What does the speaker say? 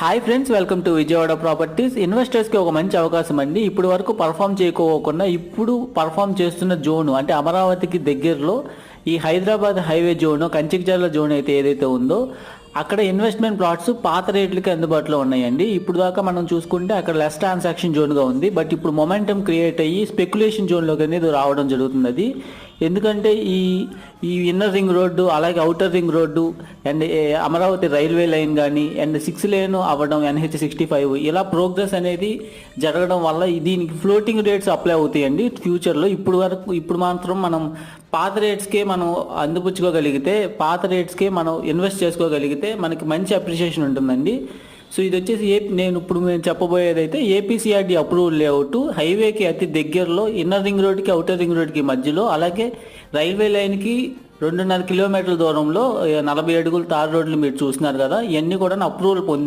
Hi friends, welcome to Vijayawada properties. ఇన్వెస్టర్స్కి ఒక మంచి అవకాశం అండి. ఇప్పుడు వరకు పర్ఫామ్ చేయకోకుండా ఇప్పుడు పర్ఫామ్ చేస్తున్న జోను అంటే అమరావతికి దగ్గరలో ఈ Hyderabad highway zone, Kanchikacherla zone అయితే ఏదైతే ఉందో అక్కడ ఇన్వెస్ట్మెంట్ ప్లాట్స్ పాత రేట్లకి అందుబాటులో ఉన్నాయండి. ఇప్పుడు దాకా మనం చూసుకుంటే అక్కడ లెస్ ట్రాన్సాక్షన్ జోన్గా ఉంది. బట్ ఇప్పుడు మొమెంటం క్రియేట్ అయ్యి స్పెక్యులేషన్ జోన్లోకి అనేది రావడం జరుగుతుంది. అది ఎందుకంటే ఈ ఈ ఇన్నర్ రింగ్ రోడ్డు, అలాగే outer ring road and Amaravati railway line కానీ అండ్ 6 లేన్ అవ్వడం, NH65 ఇలా ప్రోగ్రెస్ అనేది జరగడం వల్ల దీనికి ఫ్లోటింగ్ రేట్స్ అప్లై అవుతాయండి ఫ్యూచర్లో. ఇప్పుడు మాత్రం మనం పాత రేట్స్కే మనం అందిపుచ్చుకోగలిగితే, పాత రేట్స్కే మనం ఇన్వెస్ట్ చేసుకోగలిగితే మనకి మంచి అప్రిషియేషన్ ఉంటుందండి. సో ఇది వచ్చేసి నేను చెప్పబోయేది అయితే ఏపీసీఆర్డీ అప్రూవల్ లేఅవుట్, హైవేకి అతి దగ్గరలో, ఇన్నర్ రింగ్ రోడ్కి అవుటర్ రింగ్ రోడ్కి మధ్యలో, అలాగే రైల్వే లైన్కి 2.5 కిలోమీటర్ల దూరంలో 40 అడుగుల తార్ రోడ్లు మీరు చూస్తున్నారు కదా, ఇవన్నీ కూడా అప్రూవల్ పొంది